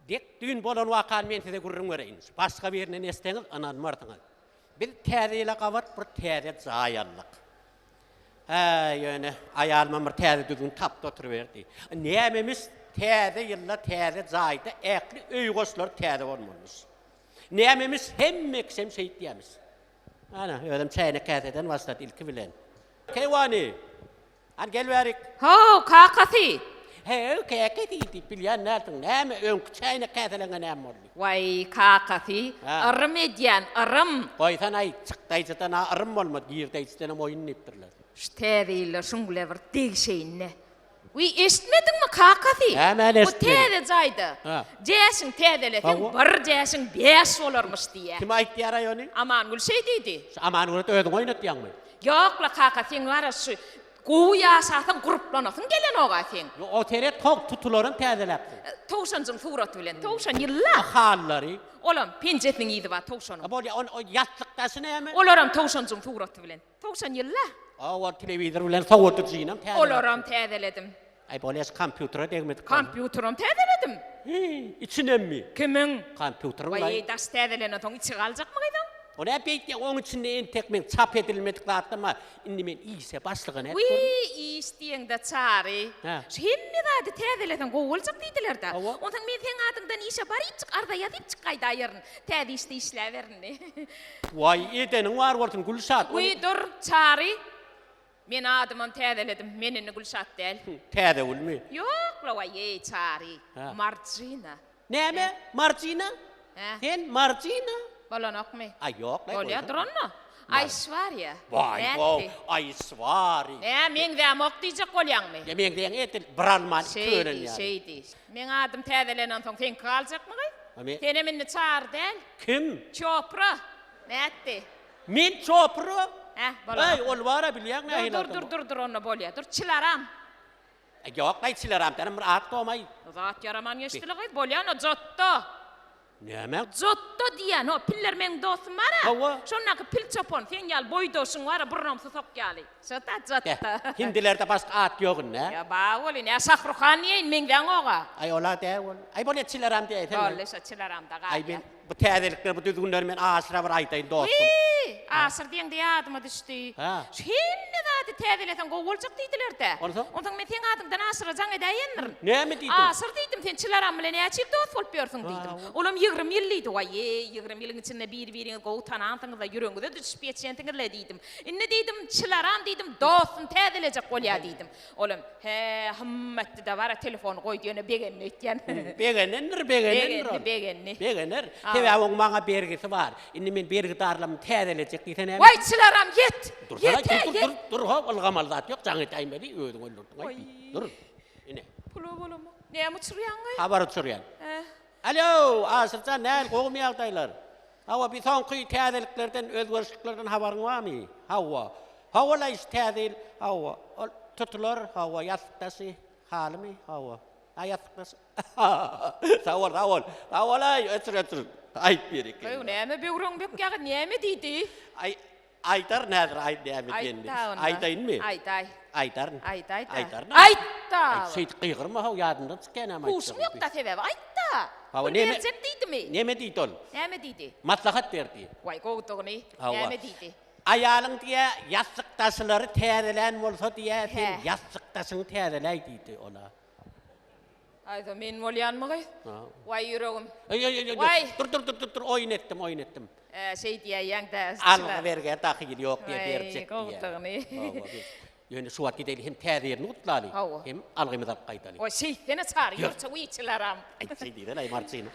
Dek dün bolan vakan men size gurrun vereyiniz. Başka birinin esteğiniz ananmardınız. Bir täzeyle kavat, bir täze zayallık. Yani ayalma bir täze düzgün tapda oturuverdi. Nememiz täze yılla täze zayda ekli öygoslar täze olmamış. Nememiz hemmeksem şey diyemiz. Ana ödüm çayını kâteden vasıtat ilki bilen. Keyvani. An gel verik. Ho, kakasi. He, keke dedi bilyan nereden? Hem önk çayını kâtelen nem oldu. Vay kakasi. Arım edyen, arım. Koysan ay çıktaycıdan arım olmadı. Girdaycıdan oyun niptirler. Şteriyle şungle bir deg şeyinne. Vi işitmedin mi kakasi? Hemen Bu işitmedim. tede zaydı. Jesin tedeletin bir jesin 5 olurmuş diye. Kim ayıttı yara yonu? Aman gül şey dedi. Aman uğrat ödün oynat yan mı? Yok la kakasi var şu. Guya satın gruplanasın gelen oğa sen. O tere tok tutuların täzelepti. Tavşancın surat bilen. Tavşan yılla. Hallari. Olam pencetin iyidi var tavşanın. Böyle o yatlıktasını hemen. Olaram tavşancın surat bilen. Tavşan yılla. O televizyon bilen soğutup zinam täzelepti. Olaram tedeledim. Ay böyle kompütere değmedi. Kompüterim tedeledim. İçine mi? Kimin? Kompüterim var. Vay das tedelene ton içi kalacak mı gidim? O ne bekle onun içinde en tekmen çap edilmedik dağıttı ama indi men iyise başlığı ne? Vii isteyen de çare. Ha. Şimdi de tedeleden kovulacak dediler de. Ava. Ondan men sen adından işe bari çık arda yadıp çıkaydı ayırın. Tedi işte işleverini. Vay edenin var vartın Gülşat. Vii dur çare. Men adımın tedeledim. Menini Gülşat değil. Täze ulmi. Yok la vay çare. Ha. Marcina. Ne mi? Marcina? Ha. Sen Marcina? Balonok mi? Ay yok. Bolya dronno. Ayşvarya. Vay wow. Ay svari. Ne men de mok diyecek olyan mı? Yemeğin diyen etin branman körün yani. Şeydi. Men adım tedelenen son sen kalacak mı gay? Ami? Tenemin çağır del. Kim? Çopra. Ne etti? Min çopru? Heh, Ay balonok. ol vara bilyan ne Dur onu bolya. Dur çılaram. Yok ay sileram tanım rahat olmay. Zat yaraman geçti gay bolya no zotto. Ne mi? Zotto diyen o piller men dostum var. Hava. Şonna ki pil çopon sen gel boy dostun var burnum su sok geli. Zotta. Hindilerde başka at yok ne? Ya bawoli ne sakhrukhaniye men den oga. Ay ola de ol. Ay böyle sileram diye. Bolle sa çılaram da gay. Ay ben bu täzelikler bu düzgünler men asra var aytayın dostum. Asır diyen de yadıma düştü. Ha. Şimdi de tedileten kovulacak dediler de. Ondan? Ondan men sen adımdan asıra can edeyenir. Ne mi dedin? Asır dedim sen çılaram bile ne çift dost olup diyorsun dedim. Oğlum 20 yıllıydı vay 20 yılın içinde birini tanantınız da yürüngüde düşüp geçentiniz dedim. Ne dedim çılaram dedim dostun tedilecek kolya dedim. Oğlum he hımmetti de var telefon koy diyene begenini etken. Begenenir. Begenir. Tebe avun bana bergisi var. Indi men bergi darlam täzelecek diyene. Vay çılaram yet. Dur ha olgamal zat yok canı taymedi ödün öldürdün. Dur. Ine. Pulu mu? Ne mu çürüyen gay? Haber uçuryan. Alo, asırca nel qoğum yağdaylar. Hava bir son kıy täzeliklerden özgörüşlüklerden haberin var mı? Hava. Hava la täzel. Hava. Tutular hava yastıktası. Hali mi? Hava. Yastıktası. Sağ ol ay ötür. Ay birik. Ay ne mi büyürün büyük yağı ne mi dedi? Aytar nedir? Ay demet yendi. Aytayın mı? Aytay. Aytar. Ayta. Şey kıyırma ha yadında çıkan ama. Kuşum yok da sebep ayta. Hava Bu ne mi? gerçek dedi mi? Ne mi deydi ol? Ne mi dedi? Maslahat verdi. Vay kovduğunu. Hava. Ne mi dedi? Ayalın diye yastık taşları täzelen bolsa diye sen He. yastık taşını täzeley deydi ona. Ayda men volyan mı gay? Vay yüreğim. Ay. Dur oyun ettim. Şey diye yang da. Alga verge takil yok diye verecek diye. Kovduğunu. Yani suat gidelim hem täzerini utlalı. Hava. Hem algımı da kaytalı. O şey seni çağırıyor. Çavuy içilerim. Ay şey değil ay Marcino.